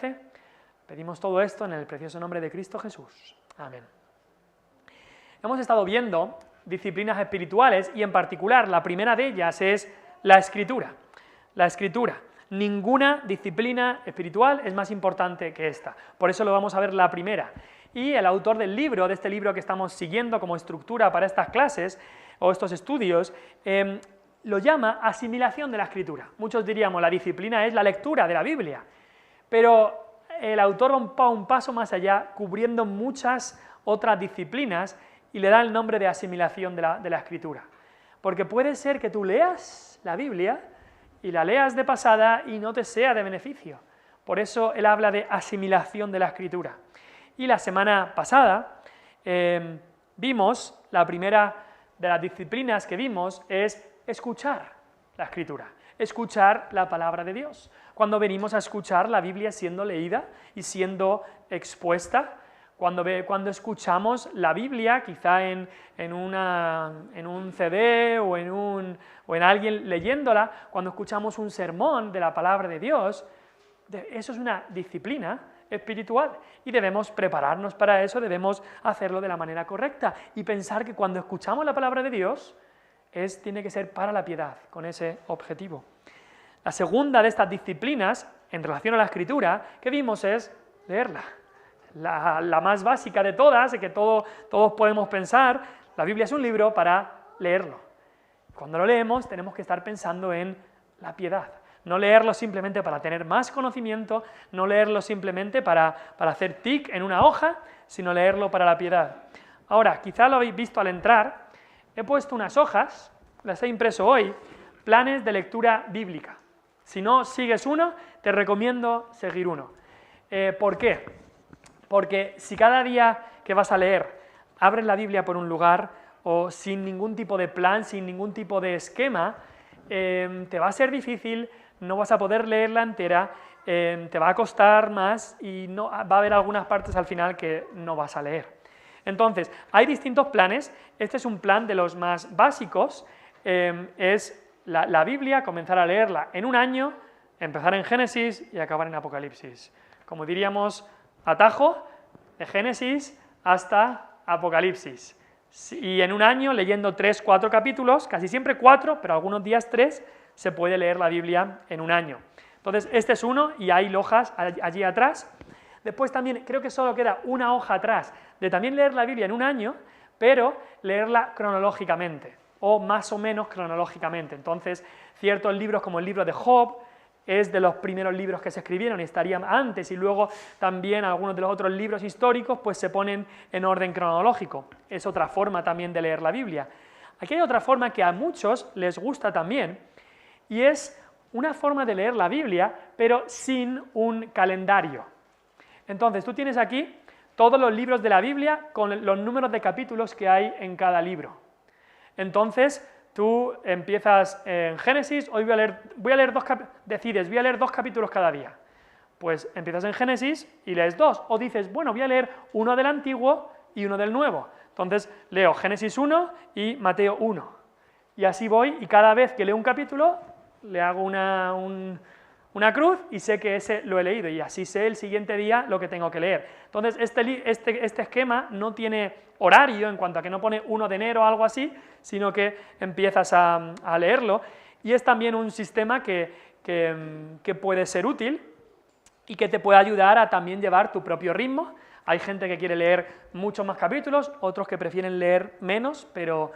parece? Pedimos todo esto en el precioso nombre de Cristo Jesús. Amén. Hemos estado viendo disciplinas espirituales y en particular la primera de ellas es la Escritura. La Escritura. Ninguna disciplina espiritual es más importante que esta. Por eso lo vamos a ver la primera. Y el autor del libro, de este libro que estamos siguiendo como estructura para estas clases o estos estudios, lo llama asimilación de la Escritura. Muchos diríamos la disciplina es la lectura de la Biblia, pero el autor va un paso más allá, cubriendo muchas otras disciplinas y le da el nombre de asimilación de la Escritura. Porque puede ser que tú leas la Biblia y la leas de pasada y no te sea de beneficio. Por eso él habla de asimilación de la Escritura. Y la semana pasada vimos, la primera de las disciplinas que vimos es escuchar la Escritura, escuchar la palabra de Dios. Cuando venimos a escuchar la Biblia siendo leída y siendo expuesta, cuando escuchamos la Biblia, quizá en un CD o en alguien leyéndola, cuando escuchamos un sermón de la palabra de Dios, eso es una disciplina espiritual y debemos prepararnos para eso, debemos hacerlo de la manera correcta y pensar que cuando escuchamos la palabra de Dios tiene que ser para la piedad, con ese objetivo. La segunda de estas disciplinas, en relación a la Escritura, que vimos es leerla. La más básica de todas, que todos podemos pensar, la Biblia es un libro para leerlo. Cuando lo leemos tenemos que estar pensando en la piedad. No leerlo simplemente para tener más conocimiento, no leerlo simplemente para hacer tic en una hoja, sino leerlo para la piedad. Ahora, quizá lo habéis visto al entrar, he puesto unas hojas, las he impreso hoy, planes de lectura bíblica. Si no sigues uno, te recomiendo seguir uno. ¿Por qué? Porque si cada día que vas a leer abres la Biblia por un lugar o sin ningún tipo de plan, sin ningún tipo de esquema, te va a ser difícil, no vas a poder leerla entera, te va a costar más y va a haber algunas partes al final que no vas a leer. Entonces, hay distintos planes, este es un plan de los más básicos, es la Biblia, comenzar a leerla en un año, empezar en Génesis y acabar en Apocalipsis. Como diríamos, atajo de Génesis hasta Apocalipsis. Y en un año, leyendo 3, 4 capítulos, casi siempre 4, pero algunos días 3, se puede leer la Biblia en un año. Entonces, este es uno y hay hojas allí atrás. Después también creo que solo queda una hoja atrás de también leer la Biblia en un año, pero leerla cronológicamente, o más o menos cronológicamente. Entonces, ciertos libros como el libro de Job es de los primeros libros que se escribieron y estarían antes, y luego también algunos de los otros libros históricos pues se ponen en orden cronológico. Es otra forma también de leer la Biblia. Aquí hay otra forma que a muchos les gusta también, y es una forma de leer la Biblia, pero sin un calendario. Entonces, tú tienes aquí todos los libros de la Biblia con los números de capítulos que hay en cada libro. Entonces, tú empiezas en Génesis, hoy voy a leer decides, voy a leer 2 capítulos cada día. Pues empiezas en Génesis y lees 2, o dices, bueno, voy a leer uno del Antiguo y uno del Nuevo. Entonces, leo Génesis 1 y Mateo 1. Y así voy, y cada vez que leo un capítulo, le hago una cruz y sé que ese lo he leído, y así sé el siguiente día lo que tengo que leer. Entonces, este esquema no tiene horario en cuanto a que no pone 1 de enero o algo así, sino que empiezas a leerlo, y es también un sistema que puede ser útil y que te puede ayudar a también llevar tu propio ritmo. Hay gente que quiere leer muchos más capítulos, otros que prefieren leer menos, pero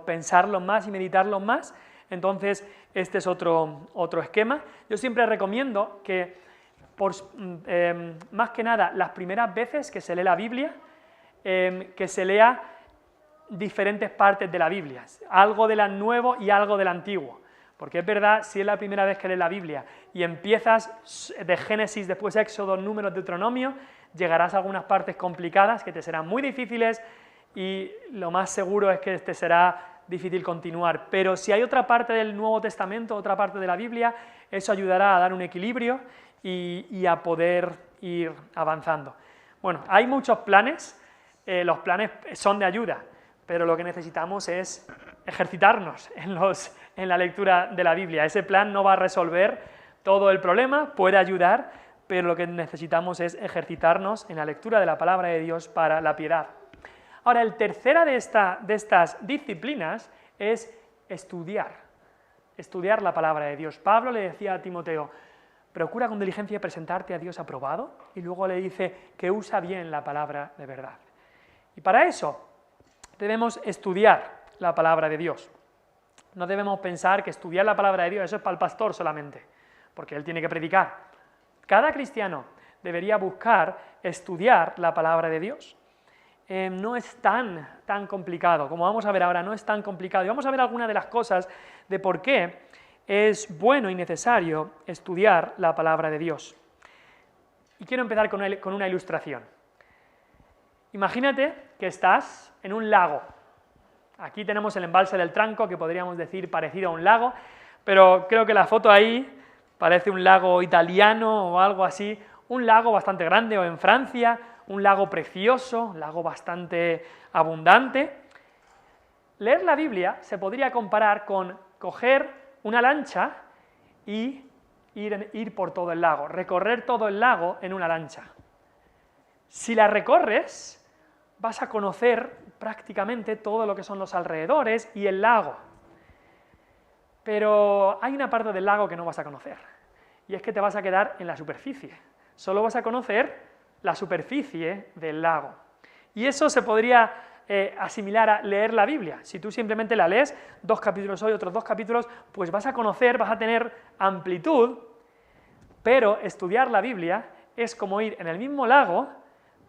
pensarlos más y meditarlos más. Entonces, este es otro esquema. Yo siempre recomiendo que, más que nada, las primeras veces que se lee la Biblia, que se lea diferentes partes de la Biblia, algo del Nuevo y algo del Antiguo. Porque es verdad, si es la primera vez que lees la Biblia y empiezas de Génesis, después Éxodo, Números, Deuteronomio, llegarás a algunas partes complicadas que te serán muy difíciles y lo más seguro es que te será difícil continuar. Pero si hay otra parte del Nuevo Testamento, otra parte de la Biblia, eso ayudará a dar un equilibrio y a poder ir avanzando. Bueno, hay muchos planes, los planes son de ayuda, pero lo que necesitamos es ejercitarnos en la lectura de la Biblia. Ese plan no va a resolver todo el problema, puede ayudar, pero lo que necesitamos es ejercitarnos en la lectura de la palabra de Dios para la piedad. Ahora, el tercera de estas disciplinas es estudiar la palabra de Dios. Pablo le decía a Timoteo, procura con diligencia presentarte a Dios aprobado, y luego le dice que usa bien la palabra de verdad. Y para eso debemos estudiar la palabra de Dios. No debemos pensar que estudiar la palabra de Dios, eso es para el pastor solamente, porque él tiene que predicar. Cada cristiano debería buscar estudiar la palabra de Dios. No es tan complicado, como vamos a ver ahora, no es tan complicado. Y vamos a ver algunas de las cosas de por qué es bueno y necesario estudiar la palabra de Dios. Y quiero empezar con una ilustración. Imagínate que estás en un lago. Aquí tenemos el embalse del Tranco, que podríamos decir parecido a un lago, pero creo que la foto ahí parece un lago italiano o algo así, un lago bastante grande, o en Francia, un lago precioso, un lago bastante abundante. Leer la Biblia se podría comparar con coger una lancha y ir por todo el lago, recorrer todo el lago en una lancha. Si la recorres, vas a conocer prácticamente todo lo que son los alrededores y el lago. Pero hay una parte del lago que no vas a conocer, y es que te vas a quedar en la superficie. Solo vas a conocer la superficie del lago. Y eso se podría asimilar a leer la Biblia. Si tú simplemente la lees, 2 capítulos hoy, otros 2 capítulos, pues vas a conocer, vas a tener amplitud, pero estudiar la Biblia es como ir en el mismo lago,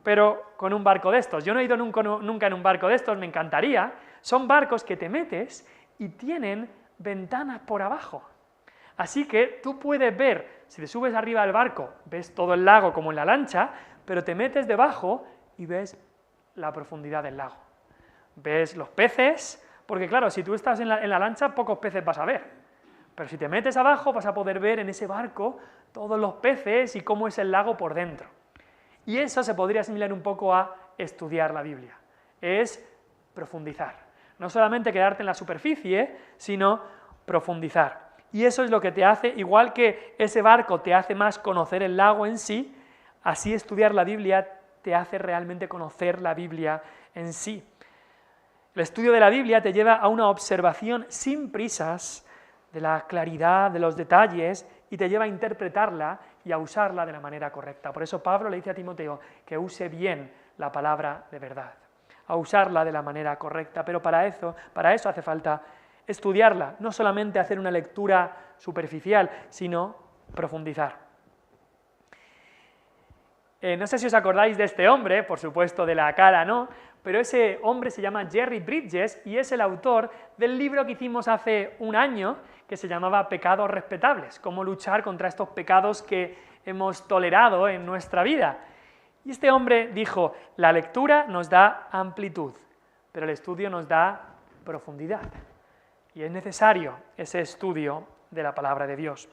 pero con un barco de estos. Yo no he ido nunca en un barco de estos, me encantaría. Son barcos que te metes y tienen ventanas por abajo. Así que tú puedes ver, si te subes arriba del barco, ves todo el lago como en la lancha, pero te metes debajo y ves la profundidad del lago. Ves los peces, porque claro, si tú estás en la lancha, pocos peces vas a ver. Pero si te metes abajo, vas a poder ver en ese barco todos los peces y cómo es el lago por dentro. Y eso se podría asimilar un poco a estudiar la Biblia. Es profundizar. No solamente quedarte en la superficie, sino profundizar. Y eso es lo que te hace, igual que ese barco te hace más conocer el lago en sí, así estudiar la Biblia te hace realmente conocer la Biblia en sí. El estudio de la Biblia te lleva a una observación sin prisas de la claridad, de los detalles, y te lleva a interpretarla y a usarla de la manera correcta. Por eso Pablo le dice a Timoteo que use bien la palabra de verdad, a usarla de la manera correcta, pero para eso hace falta estudiarla, no solamente hacer una lectura superficial, sino profundizar. No sé si os acordáis de este hombre, por supuesto de la cara no, pero ese hombre se llama Jerry Bridges y es el autor del libro que hicimos hace un año que se llamaba Pecados Respetables, cómo luchar contra estos pecados que hemos tolerado en nuestra vida. Y este hombre dijo, la lectura nos da amplitud, pero el estudio nos da profundidad. Y es necesario ese estudio de la palabra de Dios.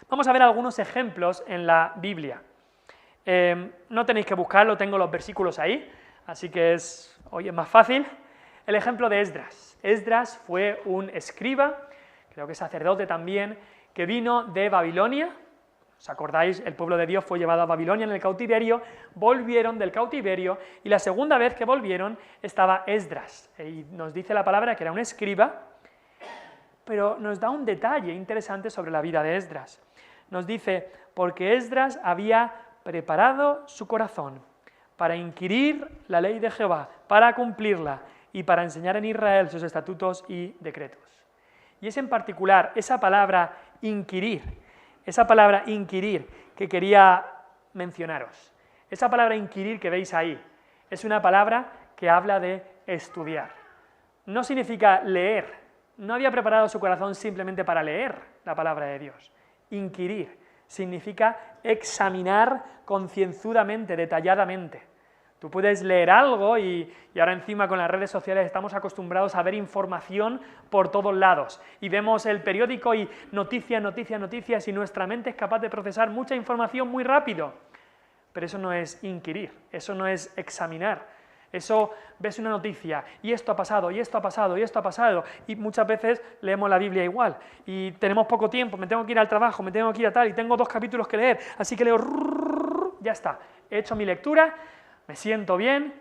Vamos a ver algunos ejemplos en la Biblia. No tenéis que buscarlo, tengo los versículos ahí, así que hoy es más fácil. El ejemplo de Esdras. Esdras fue un escriba, creo que sacerdote también, que vino de Babilonia. ¿Os acordáis? El pueblo de Dios fue llevado a Babilonia en el cautiverio, volvieron del cautiverio, y la segunda vez que volvieron estaba Esdras. Y nos dice la palabra que era un escriba, pero nos da un detalle interesante sobre la vida de Esdras. Nos dice, porque Esdras había preparado su corazón para inquirir la ley de Jehová, para cumplirla y para enseñar en Israel sus estatutos y decretos. Y es en particular esa palabra inquirir que quería mencionaros. Esa palabra inquirir que veis ahí es una palabra que habla de estudiar. No significa leer. No había preparado su corazón simplemente para leer la palabra de Dios. Inquirir significa examinar concienzudamente, detalladamente. Tú puedes leer algo y ahora encima con las redes sociales estamos acostumbrados a ver información por todos lados y vemos el periódico y noticias y nuestra mente es capaz de procesar mucha información muy rápido. Pero eso no es inquirir, eso no es examinar. Eso, ves una noticia, y esto ha pasado, y esto ha pasado, y esto ha pasado, y muchas veces leemos la Biblia igual, y tenemos poco tiempo, me tengo que ir al trabajo, me tengo que ir a tal, y tengo 2 capítulos que leer, así que leo, ya está, he hecho mi lectura, me siento bien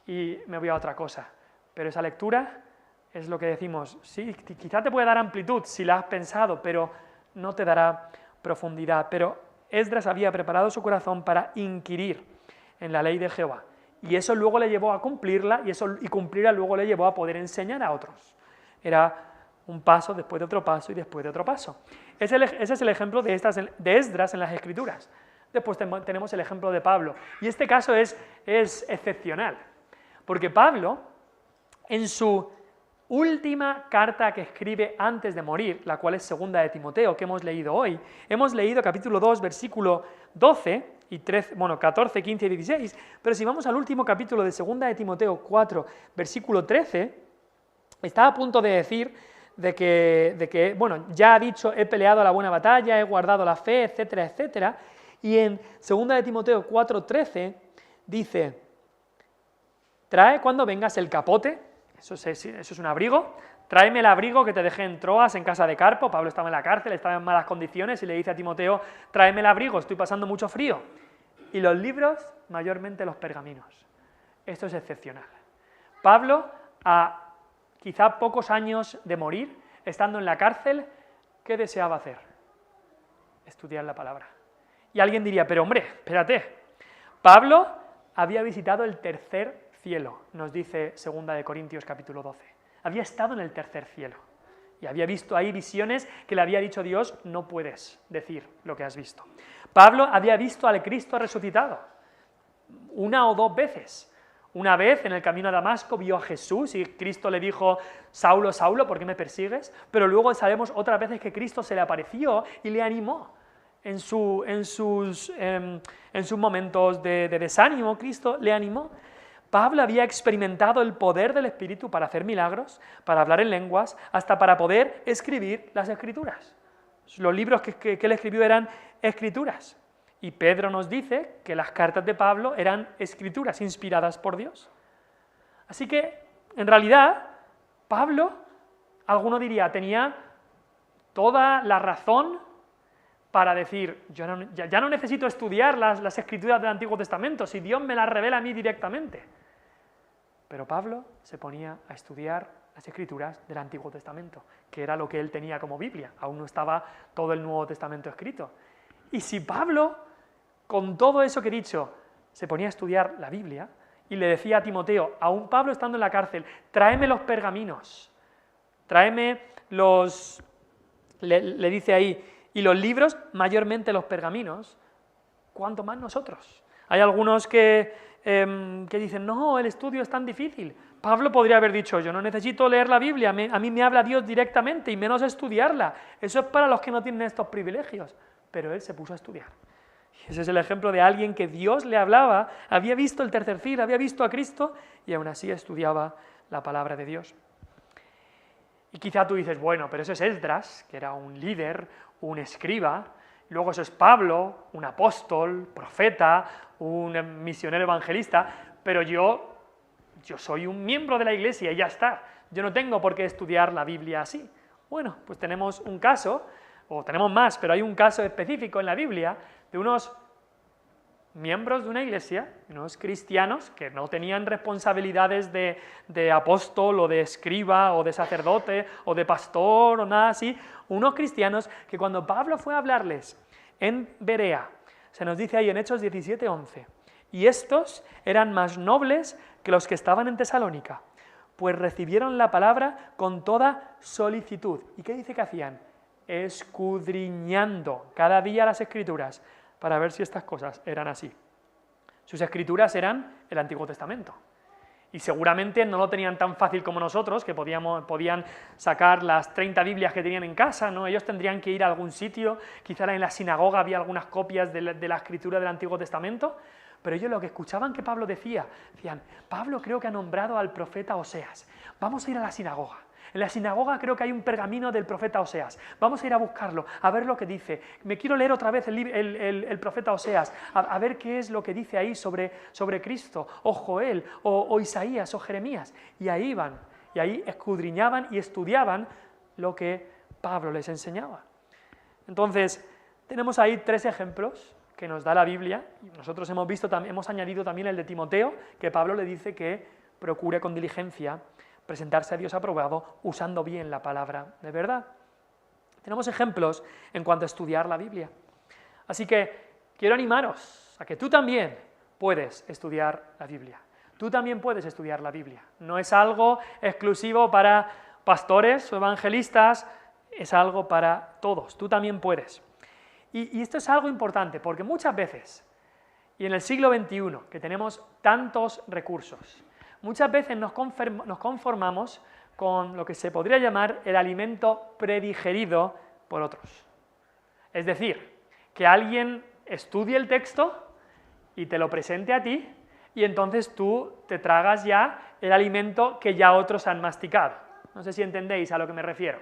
y me voy a otra cosa. Pero esa lectura es lo que decimos, sí, quizá te puede dar amplitud si la has pensado, pero no te dará profundidad. Pero Esdras había preparado su corazón para inquirir en la ley de Jehová, y eso luego le llevó a cumplirla, y cumplirla luego le llevó a poder enseñar a otros. Era un paso después de otro paso y después de otro paso. Ese es el ejemplo de Esdras en las Escrituras. Después tenemos el ejemplo de Pablo, y este caso es excepcional, porque Pablo, en su última carta que escribe antes de morir, la cual es segunda de Timoteo, que hemos leído hoy, hemos leído capítulo 2, versículo 12 y 13, 14, 15 y 16, pero si vamos al último capítulo de segunda de Timoteo 4, versículo 13, está a punto de decir de que ya ha dicho, he peleado la buena batalla, he guardado la fe, etcétera, etcétera, y en segunda de Timoteo 4, 13 dice, trae cuando vengas el capote, eso es un abrigo, tráeme el abrigo que te dejé en Troas, en casa de Carpo. Pablo estaba en la cárcel, estaba en malas condiciones y le dice a Timoteo, tráeme el abrigo, estoy pasando mucho frío. Y los libros, mayormente los pergaminos. Esto es excepcional. Pablo, a quizá pocos años de morir, estando en la cárcel, ¿qué deseaba hacer? Estudiar la palabra. Y alguien diría, pero hombre, espérate, Pablo había visitado el tercer cielo, nos dice 2 de Corintios capítulo 12. Había estado en el tercer cielo y había visto ahí visiones que le había dicho Dios, no puedes decir lo que has visto. Pablo había visto al Cristo resucitado una o dos veces. Una vez en el camino a Damasco vio a Jesús y Cristo le dijo, Saulo, Saulo, ¿por qué me persigues? Pero luego sabemos otras veces que Cristo se le apareció y le animó. En sus momentos de desánimo, Cristo le animó. Pablo había experimentado el poder del Espíritu para hacer milagros, para hablar en lenguas, hasta para poder escribir las Escrituras. Los libros que él escribió eran escrituras. Y Pedro nos dice que las cartas de Pablo eran escrituras inspiradas por Dios. Así que, en realidad, Pablo, alguno diría, tenía toda la razón para decir, ya no necesito estudiar las escrituras del Antiguo Testamento, si Dios me las revela a mí directamente. Pero Pablo se ponía a estudiar las escrituras del Antiguo Testamento, que era lo que él tenía como Biblia, aún no estaba todo el Nuevo Testamento escrito. Y si Pablo, con todo eso que he dicho, se ponía a estudiar la Biblia, y le decía a Timoteo, aún Pablo estando en la cárcel, tráeme los pergaminos, tráeme los... Le dice ahí, y los libros, mayormente los pergaminos, ¿cuánto más nosotros? Hay algunos que dicen, no, el estudio es tan difícil. Pablo podría haber dicho, yo no necesito leer la Biblia, a mí me habla Dios directamente y menos estudiarla. Eso es para los que no tienen estos privilegios. Pero él se puso a estudiar. Y ese es el ejemplo de alguien que Dios le hablaba, había visto el tercer cielo, había visto a Cristo y aún así estudiaba la palabra de Dios. Y quizá tú dices, bueno, pero eso es Esdras, que era un líder, un escriba, luego eso es Pablo, un apóstol, profeta, un misionero evangelista, pero yo soy un miembro de la iglesia y ya está, yo no tengo por qué estudiar la Biblia así. Bueno, pues tenemos un caso, o tenemos más, pero hay un caso específico en la Biblia de unos miembros de una iglesia, unos cristianos que no tenían responsabilidades de apóstol o de escriba o de sacerdote o de pastor o nada así, unos cristianos que cuando Pablo fue a hablarles en Berea, se nos dice ahí en Hechos 17:11, y estos eran más nobles que los que estaban en Tesalónica, pues recibieron la palabra con toda solicitud. ¿Y qué dice que hacían? Escudriñando cada día las Escrituras para ver si estas cosas eran así. Sus escrituras eran el Antiguo Testamento. Y seguramente no lo tenían tan fácil como nosotros, que podían sacar las 30 Biblias que tenían en casa, ¿no? Ellos tendrían que ir a algún sitio, quizá en la sinagoga había algunas copias de la escritura del Antiguo Testamento, pero ellos lo que escuchaban que Pablo decían, Pablo creo que ha nombrado al profeta Oseas, vamos a ir a la sinagoga. En la sinagoga creo que hay un pergamino del profeta Oseas. Vamos a ir a buscarlo, a ver lo que dice. Me quiero leer otra vez el profeta Oseas, a ver qué es lo que dice ahí sobre Cristo, o Joel, o Isaías, o Jeremías. Y ahí iban, y ahí escudriñaban y estudiaban lo que Pablo les enseñaba. Entonces, tenemos ahí tres ejemplos que nos da la Biblia. Nosotros hemos añadido también el de Timoteo, que Pablo le dice que procure con diligencia presentarse a Dios aprobado usando bien la palabra de verdad. Tenemos ejemplos en cuanto a estudiar la Biblia. Así que quiero animaros a que tú también puedes estudiar la Biblia. Tú también puedes estudiar la Biblia. No es algo exclusivo para pastores o evangelistas, es algo para todos. Tú también puedes. Y esto es algo importante, porque muchas veces, y en el siglo XXI, que tenemos tantos recursos, muchas veces nos conformamos con lo que se podría llamar el alimento predigerido por otros. Es decir, que alguien estudie el texto y te lo presente a ti, y entonces tú te tragas ya el alimento que ya otros han masticado. No sé si entendéis a lo que me refiero.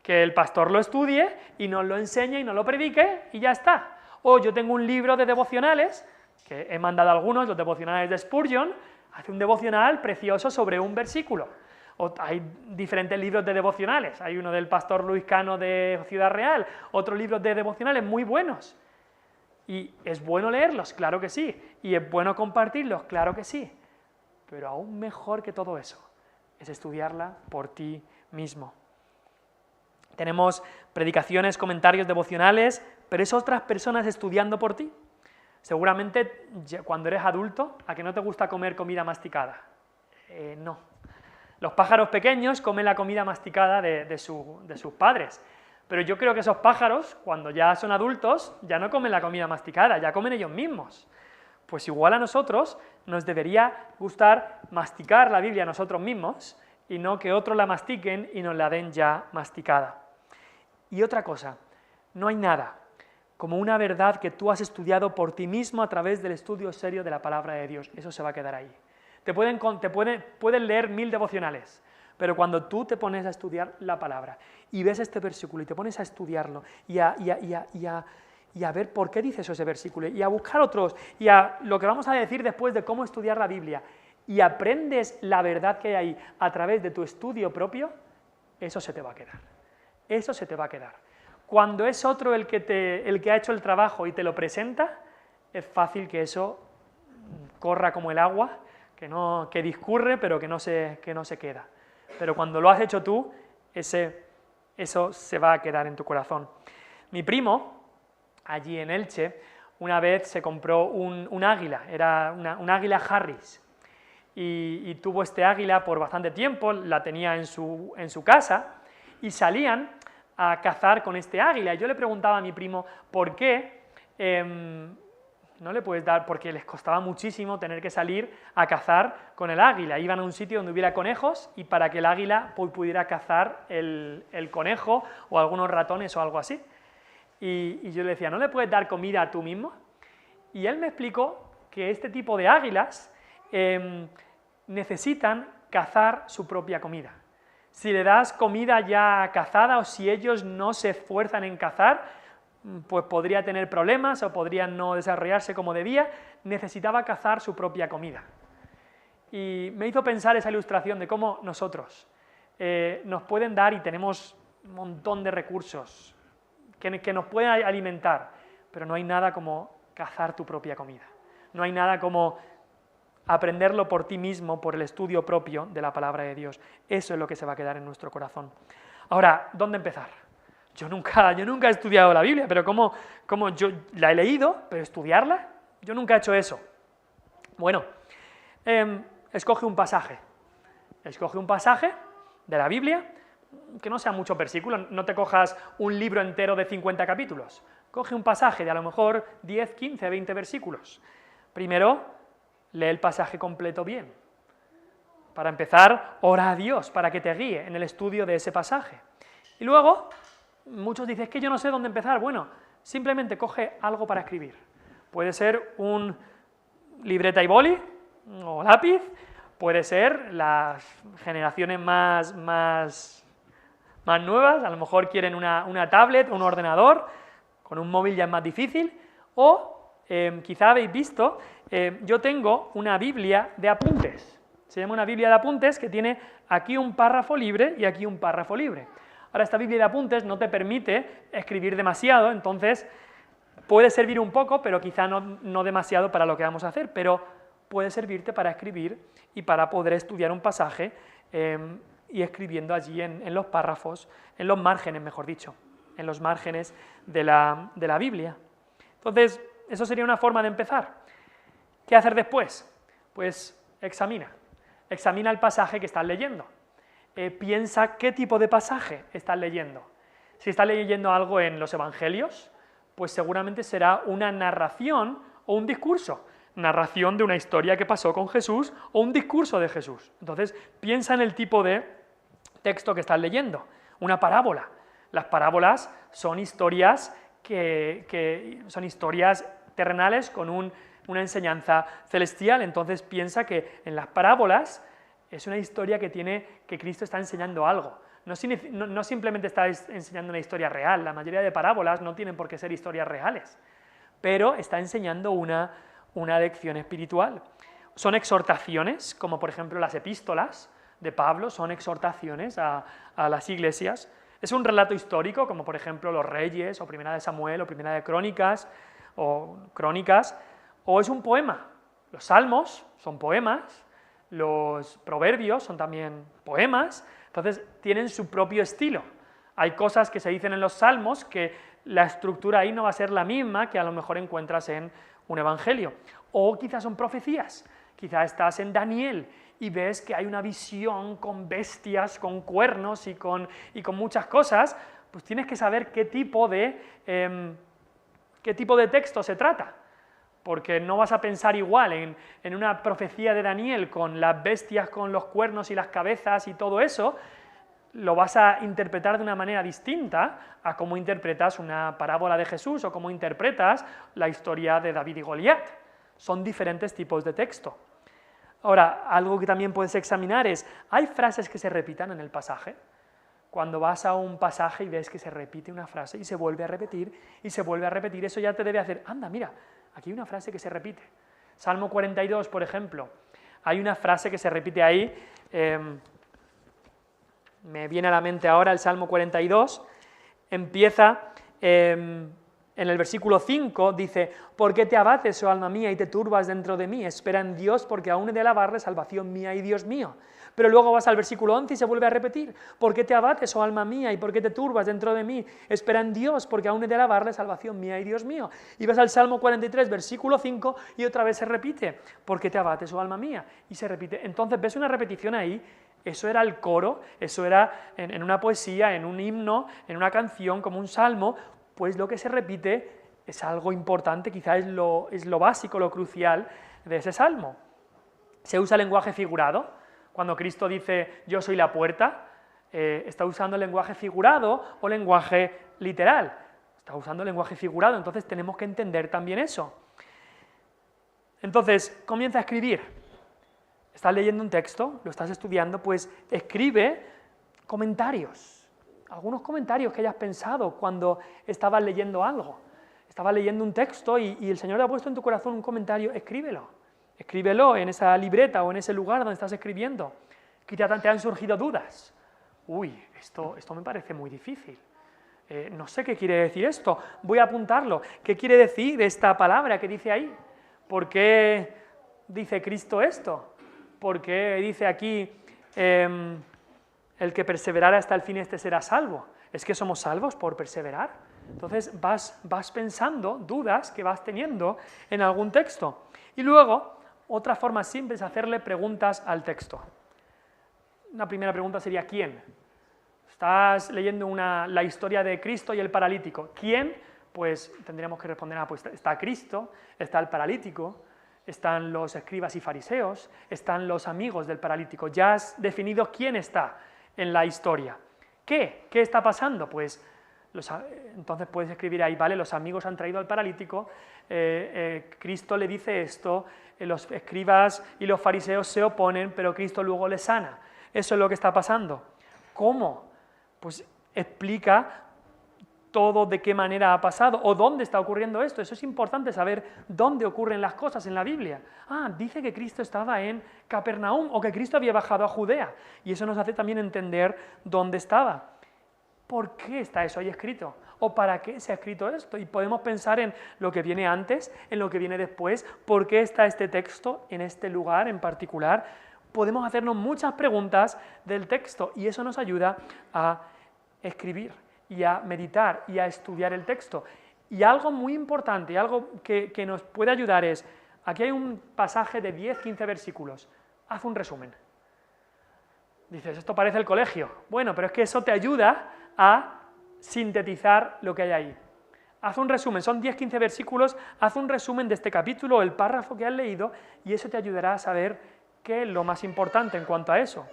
Que el pastor lo estudie y nos lo enseñe y nos lo predique y ya está. O yo tengo un libro de devocionales, que he mandado algunos, los devocionales de Spurgeon, hace un devocional precioso sobre un versículo. O hay diferentes libros de devocionales, hay uno del pastor Luis Cano de Ciudad Real, otros libros de devocionales muy buenos. Y es bueno leerlos, claro que sí, y es bueno compartirlos, claro que sí, pero aún mejor que todo eso es estudiarla por ti mismo. Tenemos predicaciones, comentarios devocionales, pero es otras personas estudiando por ti. Seguramente cuando eres adulto, ¿a que no te gusta comer comida masticada? No. Los pájaros pequeños comen la comida masticada de sus padres, pero yo creo que esos pájaros, cuando ya son adultos, ya no comen la comida masticada, ya comen ellos mismos. Pues igual a nosotros nos debería gustar masticar la Biblia nosotros mismos y no que otros la mastiquen y nos la den ya masticada. Y otra cosa, no hay nada como una verdad que tú has estudiado por ti mismo a través del estudio serio de la palabra de Dios. Eso se va a quedar ahí. Pueden leer 1000 devocionales, pero cuando tú te pones a estudiar la palabra y ves este versículo y te pones a estudiarlo y a ver por qué dice eso ese versículo y a buscar otros y a lo que vamos a decir después de cómo estudiar la Biblia y aprendes la verdad que hay ahí a través de tu estudio propio, eso se te va a quedar. Eso se te va a quedar. Cuando es otro el que ha hecho el trabajo y te lo presenta, es fácil que eso corra como el agua, que discurre, pero que no se queda. Pero cuando lo has hecho tú, eso se va a quedar en tu corazón. Mi primo, allí en Elche, una vez se compró un águila, era un águila Harris, y tuvo este águila por bastante tiempo, la tenía en su casa, y salían a cazar con este águila. Y yo le preguntaba a mi primo por qué no le puedes dar, porque les costaba muchísimo tener que salir a cazar con el águila. Iban a un sitio donde hubiera conejos y para que el águila pudiera cazar el conejo o algunos ratones o algo así. Y yo le decía, ¿no le puedes dar comida tú mismo? Y él me explicó que este tipo de águilas necesitan cazar su propia comida. Si le das comida ya cazada o si ellos no se esfuerzan en cazar, pues podría tener problemas o podrían no desarrollarse como debía, necesitaba cazar su propia comida. Y me hizo pensar esa ilustración de cómo nosotros nos pueden dar, y tenemos un montón de recursos que nos pueden alimentar, pero no hay nada como cazar tu propia comida. No hay nada como aprenderlo por ti mismo, por el estudio propio de la palabra de Dios. Eso es lo que se va a quedar en nuestro corazón. Ahora, ¿dónde empezar? Yo nunca he estudiado la Biblia, pero ¿cómo yo la he leído, pero estudiarla? Yo nunca he hecho eso. Bueno, escoge un pasaje. Escoge un pasaje de la Biblia, que no sea muchos versículos, no te cojas un libro entero de 50 capítulos. Coge un pasaje de a lo mejor 10, 15, 20 versículos. Primero, lee el pasaje completo bien. Para empezar, ora a Dios para que te guíe en el estudio de ese pasaje. Y luego, muchos dicen, es que yo no sé dónde empezar. Bueno, simplemente coge algo para escribir. Puede ser un libreta y boli o lápiz, puede ser las generaciones más nuevas, a lo mejor quieren una tablet, un ordenador, con un móvil ya es más difícil, o quizá habéis visto, yo tengo una Biblia de apuntes. Se llama una Biblia de apuntes que tiene aquí un párrafo libre y aquí un párrafo libre. Ahora, esta Biblia de apuntes no te permite escribir demasiado, entonces puede servir un poco, pero quizá no demasiado para lo que vamos a hacer, pero puede servirte para escribir y para poder estudiar un pasaje y escribiendo allí en los párrafos, en los márgenes, mejor dicho, en los márgenes de la Biblia. Entonces, eso sería una forma de empezar. ¿Qué hacer después? Pues examina el pasaje que estás leyendo. Piensa qué tipo de pasaje estás leyendo. Si estás leyendo algo en los Evangelios, pues seguramente será una narración o un discurso. Narración de una historia que pasó con Jesús o un discurso de Jesús. Entonces, piensa en el tipo de texto que estás leyendo. Una parábola. Las parábolas son historias que son historias terrenales con una enseñanza celestial. Entonces, piensa que en las parábolas es una historia que Cristo está enseñando algo. No simplemente está enseñando una historia real. La mayoría de parábolas no tienen por qué ser historias reales, pero está enseñando una lección espiritual. Son exhortaciones, como por ejemplo las epístolas de Pablo, son exhortaciones a las iglesias. Es un relato histórico, como por ejemplo los Reyes, o Primera de Samuel, o Primera de Crónicas, o es un poema. Los Salmos son poemas, los Proverbios son también poemas, entonces tienen su propio estilo. Hay cosas que se dicen en los Salmos que la estructura ahí no va a ser la misma que a lo mejor encuentras en un evangelio. O quizás son profecías, quizás estás en Daniel y ves que hay una visión con bestias, con cuernos y con muchas cosas, pues tienes que saber qué tipo de texto se trata. Porque no vas a pensar igual en una profecía de Daniel con las bestias, con los cuernos y las cabezas y todo eso, lo vas a interpretar de una manera distinta a cómo interpretas una parábola de Jesús o cómo interpretas la historia de David y Goliat. Son diferentes tipos de texto. Ahora, algo que también puedes examinar es, ¿hay frases que se repitan en el pasaje? Cuando vas a un pasaje y ves que se repite una frase y se vuelve a repetir y se vuelve a repetir, eso ya te debe hacer, anda, mira, aquí hay una frase que se repite. Salmo 42, por ejemplo, hay una frase que se repite ahí, me viene a la mente ahora el Salmo 42, empieza en el versículo 5, dice, ¿por qué te abates, oh alma mía, y te turbas dentro de mí? Espera en Dios, porque aún he de alabarle, salvación mía y Dios mío. Pero luego vas al versículo 11 y se vuelve a repetir, ¿por qué te abates, oh alma mía, y por qué te turbas dentro de mí? Espera en Dios, porque aún he de alabarle, salvación mía y Dios mío. Y vas al Salmo 43, versículo 5, y otra vez se repite, ¿por qué te abates, oh alma mía? Y se repite. Entonces ves una repetición ahí. Eso era el coro, eso era en una poesía, en un himno, en una canción, como un salmo, pues lo que se repite es algo importante, quizá es lo básico, lo crucial de ese salmo. Se usa lenguaje figurado. Cuando Cristo dice, yo soy la puerta, está usando lenguaje figurado o lenguaje literal. Está usando lenguaje figurado, entonces tenemos que entender también eso. Entonces, comienza a escribir. Estás leyendo un texto, lo estás estudiando, pues escribe comentarios. Algunos comentarios que hayas pensado cuando estabas leyendo algo. Estabas leyendo un texto y el Señor te ha puesto en tu corazón un comentario, escríbelo. Escríbelo en esa libreta o en ese lugar donde estás escribiendo. Quizá te han surgido dudas. Uy, esto me parece muy difícil. No sé qué quiere decir esto. Voy a apuntarlo. ¿Qué quiere decir esta palabra que dice ahí? ¿Por qué dice Cristo esto? ¿Por qué dice aquí el que perseverara hasta el fin este será salvo? ¿Es que somos salvos por perseverar? Entonces vas pensando dudas que vas teniendo en algún texto. Y luego, otra forma simple es hacerle preguntas al texto. Una primera pregunta sería ¿quién? Estás leyendo la historia de Cristo y el paralítico. ¿Quién? Pues tendríamos que responder, pues está Cristo, está el paralítico, están los escribas y fariseos, están los amigos del paralítico. Ya has definido quién está en la historia. ¿Qué? ¿Qué está pasando? Pues entonces puedes escribir ahí, ¿vale? Los amigos han traído al paralítico, Cristo le dice esto, los escribas y los fariseos se oponen, pero Cristo luego les sana. Eso es lo que está pasando. ¿Cómo? Pues explica todo de qué manera ha pasado o dónde está ocurriendo esto. Eso es importante saber dónde ocurren las cosas en la Biblia. Dice que Cristo estaba en Capernaum o que Cristo había bajado a Judea y eso nos hace también entender dónde estaba. ¿por qué está eso ahí escrito? ¿O para qué se ha escrito esto? Y podemos pensar en lo que viene antes, en lo que viene después, ¿por qué está este texto en este lugar en particular? Podemos hacernos muchas preguntas del texto y eso nos ayuda a escribir y a meditar y a estudiar el texto. Y algo muy importante, algo que nos puede ayudar es, aquí hay un pasaje de 10-15 versículos, haz un resumen. Dices, esto parece el colegio. Bueno, pero es que eso te ayuda a sintetizar lo que hay ahí. Haz un resumen, son 10-15 versículos, haz un resumen de este capítulo, el párrafo que has leído, y eso te ayudará a saber qué es lo más importante en cuanto a eso.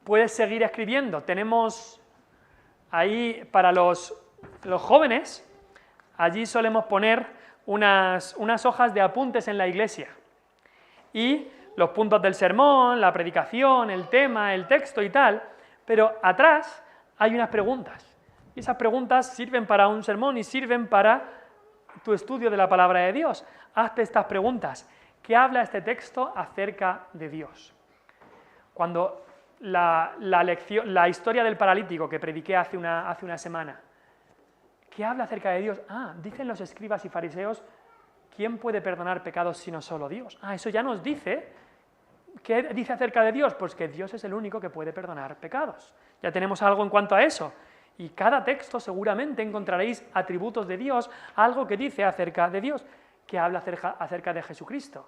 Puedes seguir escribiendo. Tenemos ahí para los jóvenes, allí solemos poner unas hojas de apuntes en la iglesia. Y los puntos del sermón, la predicación, el tema, el texto y tal, pero atrás hay unas preguntas. Y esas preguntas sirven para un sermón y sirven para tu estudio de la palabra de Dios. Hazte estas preguntas. ¿Qué habla este texto acerca de Dios? Cuando la historia del paralítico que prediqué hace una semana, ¿qué habla acerca de Dios? Dicen los escribas y fariseos, ¿quién puede perdonar pecados sino solo Dios? Eso ya nos dice. ¿Qué dice acerca de Dios? Pues que Dios es el único que puede perdonar pecados. Ya tenemos algo en cuanto a eso. Y cada texto seguramente encontraréis atributos de Dios, algo que dice acerca de Dios, que habla acerca de Jesucristo.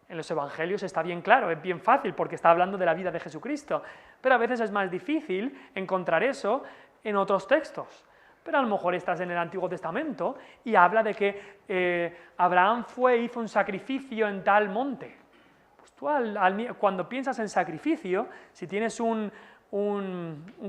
En los evangelios está bien claro, es bien fácil porque está hablando de la vida de Jesucristo, pero a veces es más difícil encontrar eso en otros textos. Pero a lo mejor estás en el Antiguo Testamento y habla de que Abraham hizo un sacrificio en tal monte. Pues tú cuando piensas en sacrificio, si tienes un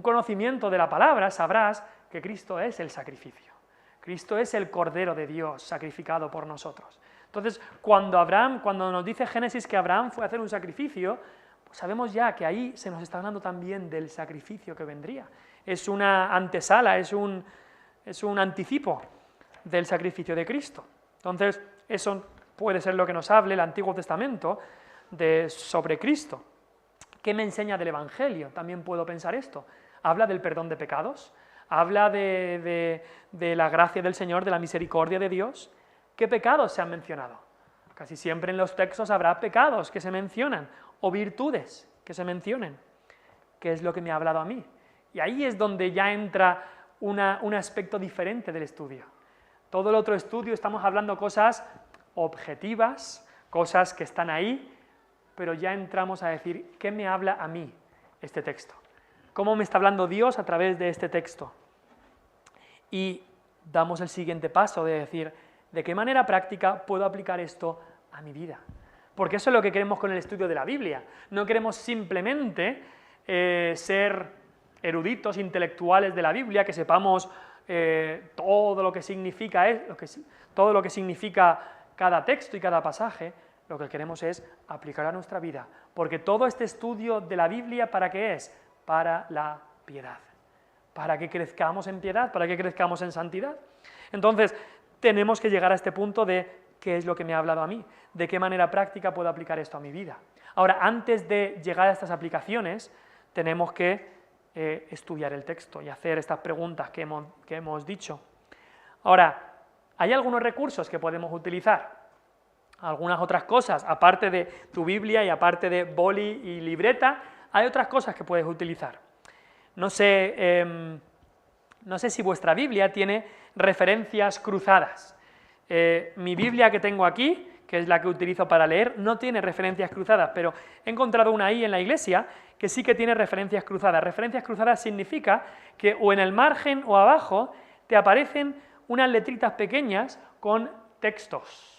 conocimiento de la palabra, sabrás que Cristo es el sacrificio. Cristo es el Cordero de Dios sacrificado por nosotros. Entonces, cuando nos dice Génesis que Abraham fue a hacer un sacrificio, pues sabemos ya que ahí se nos está hablando también del sacrificio que vendría. Es una antesala, es un anticipo del sacrificio de Cristo. Entonces, eso puede ser lo que nos hable el Antiguo Testamento sobre Cristo. ¿Qué me enseña del Evangelio? También puedo pensar esto. Habla del perdón de pecados, habla de la gracia del Señor, de la misericordia de Dios. ¿Qué pecados se han mencionado? Casi siempre en los textos habrá pecados que se mencionan o virtudes que se mencionen. ¿Qué es lo que me ha hablado a mí? Y ahí es donde ya entra un aspecto diferente del estudio. Todo el otro estudio estamos hablando cosas objetivas, cosas que están ahí, pero ya entramos a decir, ¿qué me habla a mí este texto? ¿Cómo me está hablando Dios a través de este texto? Y damos el siguiente paso de decir, ¿de qué manera práctica puedo aplicar esto a mi vida? Porque eso es lo que queremos con el estudio de la Biblia. No queremos simplemente ser eruditos intelectuales de la Biblia, que sepamos todo lo que significa cada texto y cada pasaje. Lo que queremos es aplicar a nuestra vida. Porque todo este estudio de la Biblia, ¿para qué es? Para la piedad. Para que crezcamos en piedad, para que crezcamos en santidad. Entonces, tenemos que llegar a este punto de qué es lo que me ha hablado a mí, de qué manera práctica puedo aplicar esto a mi vida. Ahora, antes de llegar a estas aplicaciones, tenemos que estudiar el texto y hacer estas preguntas que hemos dicho. Ahora, hay algunos recursos que podemos utilizar, algunas otras cosas, aparte de tu Biblia y aparte de boli y libreta, hay otras cosas que puedes utilizar. No sé si vuestra Biblia tiene referencias cruzadas. Mi Biblia que tengo aquí, que es la que utilizo para leer, no tiene referencias cruzadas, pero he encontrado una ahí en la iglesia que sí que tiene referencias cruzadas. Referencias cruzadas significa que o en el margen o abajo te aparecen unas letritas pequeñas con textos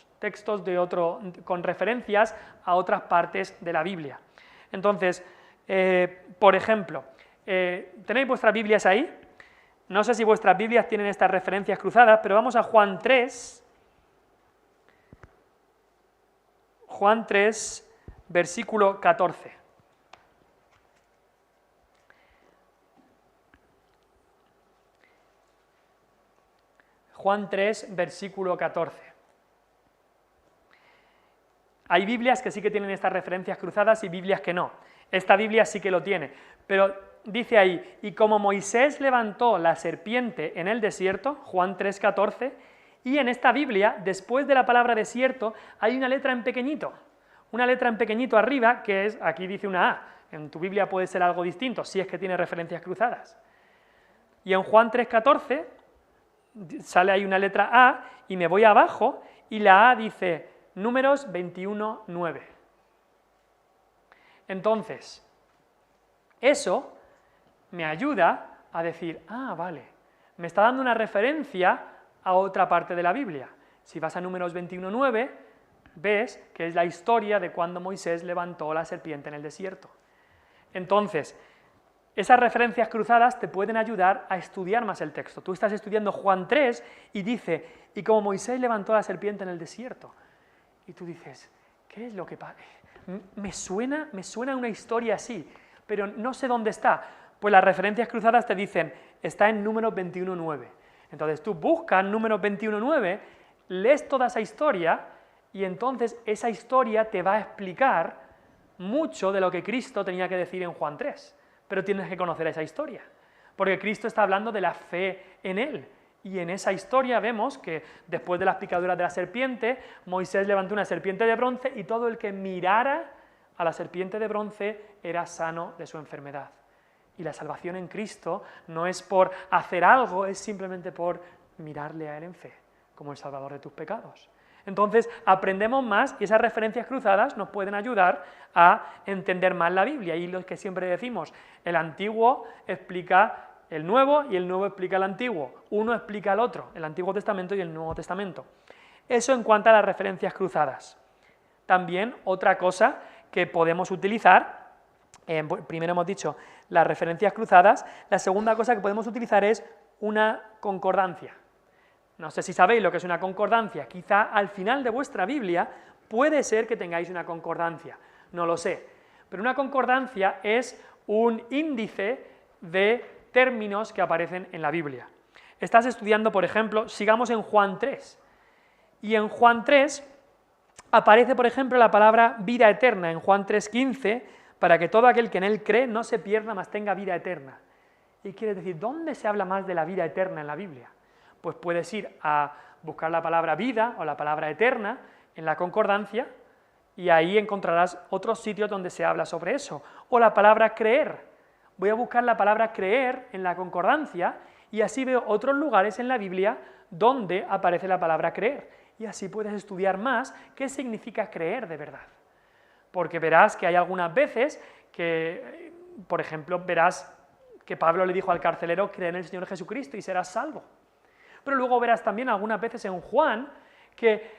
con referencias a otras partes de la Biblia. Entonces, por ejemplo, ¿tenéis vuestras Biblias ahí? No sé si vuestras Biblias tienen estas referencias cruzadas, pero vamos a Juan 3. Juan 3, versículo 14. Juan 3, versículo 14. Hay Biblias que sí que tienen estas referencias cruzadas y Biblias que no. Esta Biblia sí que lo tiene, pero dice ahí, y como Moisés levantó la serpiente en el desierto, Juan 3,14, y en esta Biblia, después de la palabra desierto, hay una letra en pequeñito arriba, que es, aquí dice una A, en tu Biblia puede ser algo distinto, si es que tiene referencias cruzadas. Y en Juan 3,14 sale ahí una letra A, y me voy abajo, y la A dice Números 21:9. Entonces, eso me ayuda a decir, vale, me está dando una referencia a otra parte de la Biblia. Si vas a Números 21:9, ves que es la historia de cuando Moisés levantó la serpiente en el desierto. Entonces, esas referencias cruzadas te pueden ayudar a estudiar más el texto. Tú estás estudiando Juan 3 y dice, y como Moisés levantó la serpiente en el desierto. Y tú dices, ¿qué es lo que pasa? Me suena una historia así, pero no sé dónde está. Pues las referencias cruzadas te dicen, está en Números 21:9. Entonces tú buscas Números 21:9, lees toda esa historia y entonces esa historia te va a explicar mucho de lo que Cristo tenía que decir en Juan 3. Pero tienes que conocer esa historia, porque Cristo está hablando de la fe en Él. Y en esa historia vemos que después de las picaduras de la serpiente, Moisés levantó una serpiente de bronce y todo el que mirara a la serpiente de bronce era sano de su enfermedad. Y la salvación en Cristo no es por hacer algo, es simplemente por mirarle a Él en fe, como el Salvador de tus pecados. Entonces aprendemos más y esas referencias cruzadas nos pueden ayudar a entender más la Biblia. Y lo que siempre decimos, el Antiguo explica el Nuevo y el Nuevo explica el Antiguo. Uno explica al otro, el Antiguo Testamento y el Nuevo Testamento. Eso en cuanto a las referencias cruzadas. También otra cosa que podemos utilizar, primero hemos dicho las referencias cruzadas, la segunda cosa que podemos utilizar es una concordancia. No sé si sabéis lo que es una concordancia, quizá al final de vuestra Biblia puede ser que tengáis una concordancia, no lo sé, pero una concordancia es un índice de términos que aparecen en la Biblia. Estás estudiando, por ejemplo, sigamos en Juan 3, y en Juan 3 aparece, por ejemplo, la palabra vida eterna, en Juan 3:15, para que todo aquel que en él cree no se pierda, mas tenga vida eterna. Y quiere decir, ¿dónde se habla más de la vida eterna en la Biblia? Pues puedes ir a buscar la palabra vida o la palabra eterna en la concordancia y ahí encontrarás otros sitios donde se habla sobre eso. O la palabra creer. Voy a buscar la palabra creer en la concordancia y así veo otros lugares en la Biblia donde aparece la palabra creer. Y así puedes estudiar más qué significa creer de verdad. Porque verás que hay algunas veces que, por ejemplo, verás que Pablo le dijo al carcelero, cree en el Señor Jesucristo y serás salvo. Pero luego verás también algunas veces en Juan que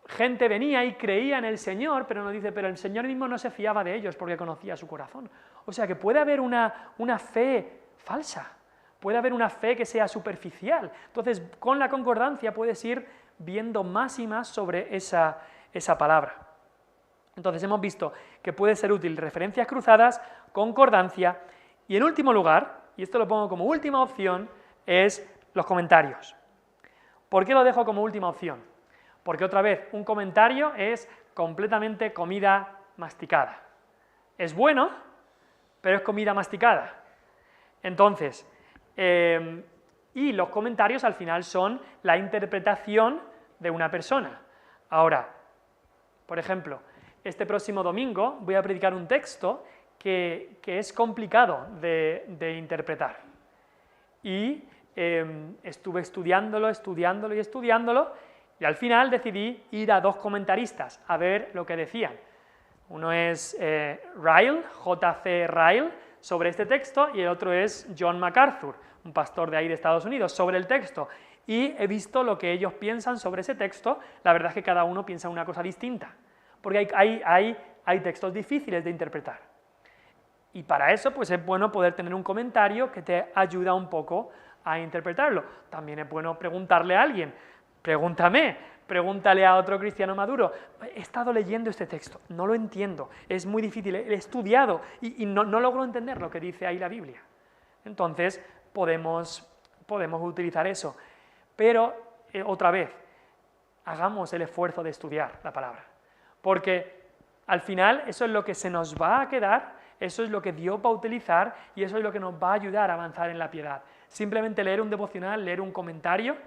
gente venía y creía en el Señor, pero nos dice, pero el Señor mismo no se fiaba de ellos porque conocía su corazón. O sea que puede haber una fe falsa, puede haber una fe que sea superficial. Entonces, con la concordancia puedes ir viendo más y más sobre esa palabra. Entonces hemos visto que puede ser útil referencias cruzadas, concordancia, y en último lugar, y esto lo pongo como última opción, es los comentarios. ¿Por qué lo dejo como última opción? Porque otra vez, un comentario es completamente comida masticada. Es bueno, pero es comida masticada. Entonces, y los comentarios al final son la interpretación de una persona. Ahora, por ejemplo, este próximo domingo voy a predicar un texto que es complicado de interpretar. Y estuve estudiándolo, y al final decidí ir a dos comentaristas a ver lo que decían. Uno es Ryle, J.C. Ryle, sobre este texto, y el otro es John MacArthur, un pastor de ahí de Estados Unidos, sobre el texto. Y he visto lo que ellos piensan sobre ese texto. La verdad es que cada uno piensa una cosa distinta, porque hay textos difíciles de interpretar. Y para eso pues es bueno poder tener un comentario que te ayuda un poco a interpretarlo. También es bueno preguntarle a alguien, pregúntale a otro cristiano maduro, he estado leyendo este texto, no lo entiendo, es muy difícil, he estudiado y no logro entender lo que dice ahí la Biblia. Entonces podemos utilizar eso, pero otra vez, hagamos el esfuerzo de estudiar la palabra, porque al final eso es lo que se nos va a quedar, Eso es lo que Dios va a utilizar y eso es lo que nos va a ayudar a avanzar en la piedad. Simplemente leer un devocional, leer un comentario,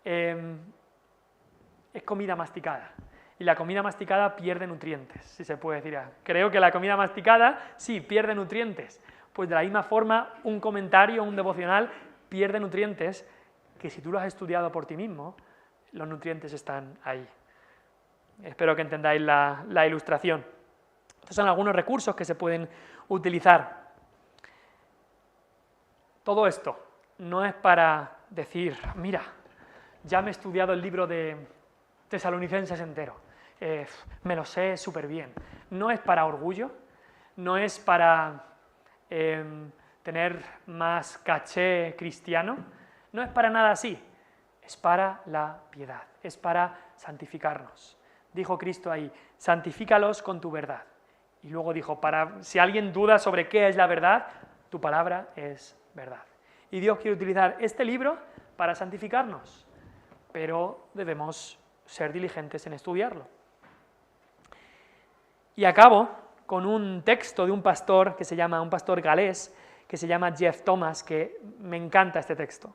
es comida masticada. Y la comida masticada pierde nutrientes, si se puede decir. Creo que la comida masticada sí pierde nutrientes. Pues de la misma forma, un comentario, un devocional, pierde nutrientes que si tú lo has estudiado por ti mismo, los nutrientes están ahí. Espero que entendáis la ilustración. Estos son algunos recursos que se pueden utilizar. Todo esto no es para decir, mira, ya me he estudiado el libro de Tesalonicenses entero, me lo sé súper bien. No es para orgullo, no es para tener más caché cristiano, no es para nada así, es para la piedad, es para santificarnos. Dijo Cristo ahí, santifícalos con tu verdad. Y luego dijo, si alguien duda sobre qué es la verdad, tu palabra es verdad. Y Dios quiere utilizar este libro para santificarnos, pero debemos ser diligentes en estudiarlo. Y acabo con un texto de un pastor un pastor galés, que se llama Jeff Thomas, que me encanta este texto.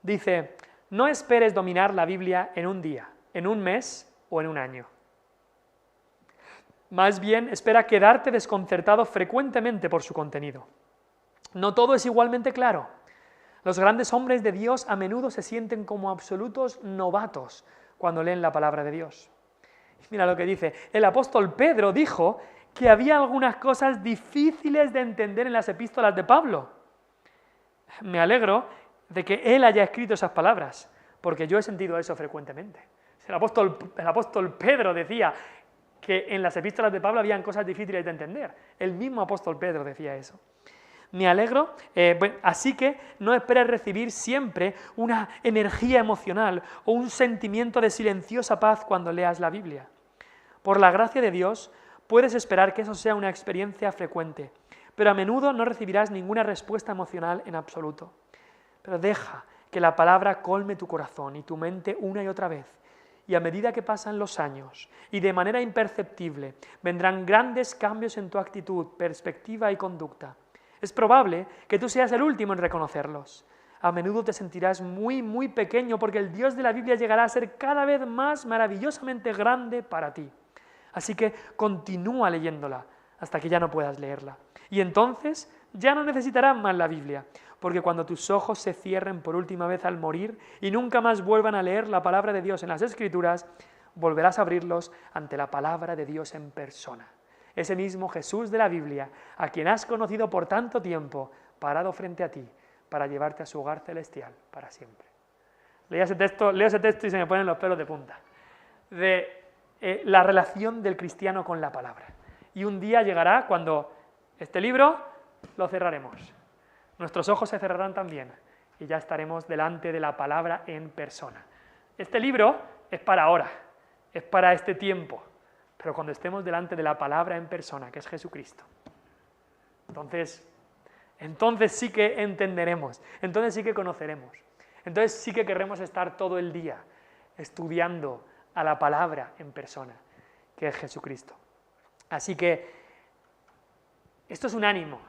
Dice, no esperes dominar la Biblia en un día, en un mes o en un año. Más bien, espera quedarte desconcertado frecuentemente por su contenido. No todo es igualmente claro. Los grandes hombres de Dios a menudo se sienten como absolutos novatos cuando leen la palabra de Dios. Mira lo que dice, el apóstol Pedro dijo que había algunas cosas difíciles de entender en las epístolas de Pablo. Me alegro de que él haya escrito esas palabras, porque yo he sentido eso frecuentemente. El apóstol Pedro decía que en las epístolas de Pablo habían cosas difíciles de entender. El mismo apóstol Pedro decía eso. Me alegro, así que no esperes recibir siempre una energía emocional o un sentimiento de silenciosa paz cuando leas la Biblia. Por la gracia de Dios, puedes esperar que eso sea una experiencia frecuente, pero a menudo no recibirás ninguna respuesta emocional en absoluto. Pero deja que la palabra colme tu corazón y tu mente una y otra vez, y a medida que pasan los años y de manera imperceptible vendrán grandes cambios en tu actitud, perspectiva y conducta. Es probable que tú seas el último en reconocerlos. A menudo te sentirás muy, muy pequeño porque el Dios de la Biblia llegará a ser cada vez más maravillosamente grande para ti. Así que continúa leyéndola hasta que ya no puedas leerla. Y entonces ya no necesitarás más la Biblia, porque cuando tus ojos se cierren por última vez al morir y nunca más vuelvan a leer la palabra de Dios en las Escrituras, volverás a abrirlos ante la palabra de Dios en persona. Ese mismo Jesús de la Biblia, a quien has conocido por tanto tiempo, parado frente a ti, para llevarte a su hogar celestial para siempre. Leo ese texto y se me ponen los pelos de punta. La relación del cristiano con la palabra. Y un día llegará cuando este libro lo cerraremos. Nuestros ojos se cerrarán también y ya estaremos delante de la palabra en persona. Este libro es para ahora, es para este tiempo. Pero cuando estemos delante de la palabra en persona, que es Jesucristo, entonces sí que entenderemos, entonces sí que conoceremos, entonces sí que querremos estar todo el día estudiando a la palabra en persona, que es Jesucristo. Así que esto es un ánimo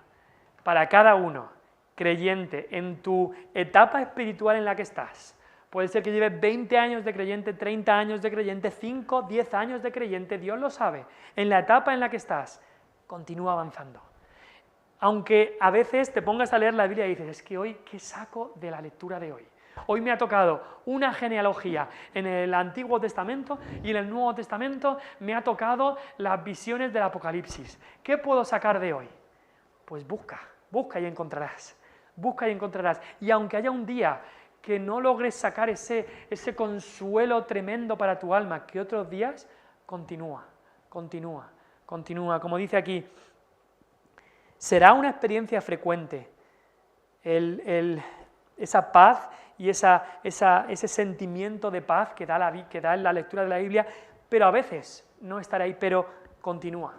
para cada uno, creyente, en tu etapa espiritual en la que estás. Puede ser que lleves 20 años de creyente, 30 años de creyente, 5, 10 años de creyente, Dios lo sabe. En la etapa en la que estás, continúa avanzando. Aunque a veces te pongas a leer la Biblia y dices, es que hoy, ¿qué saco de la lectura de hoy? Hoy me ha tocado una genealogía en el Antiguo Testamento y en el Nuevo Testamento me ha tocado las visiones del Apocalipsis. ¿Qué puedo sacar de hoy? Pues busca y encontrarás. Busca y encontrarás. Y aunque haya un día que no logres sacar ese consuelo tremendo para tu alma, que otros días, continúa. Como dice aquí, será una experiencia frecuente esa paz y ese sentimiento de paz que da en la lectura de la Biblia, pero a veces no estará ahí, pero continúa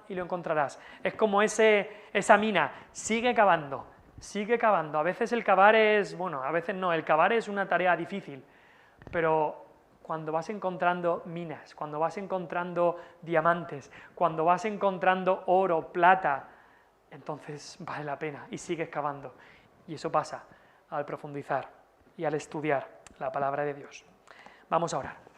y lo encontrarás. Es como esa mina, sigue cavando. A veces el cavar es, a veces no, el cavar es una tarea difícil, pero cuando vas encontrando minas, cuando vas encontrando diamantes, cuando vas encontrando oro, plata, entonces vale la pena y sigues cavando. Y eso pasa al profundizar y al estudiar la palabra de Dios. Vamos a orar.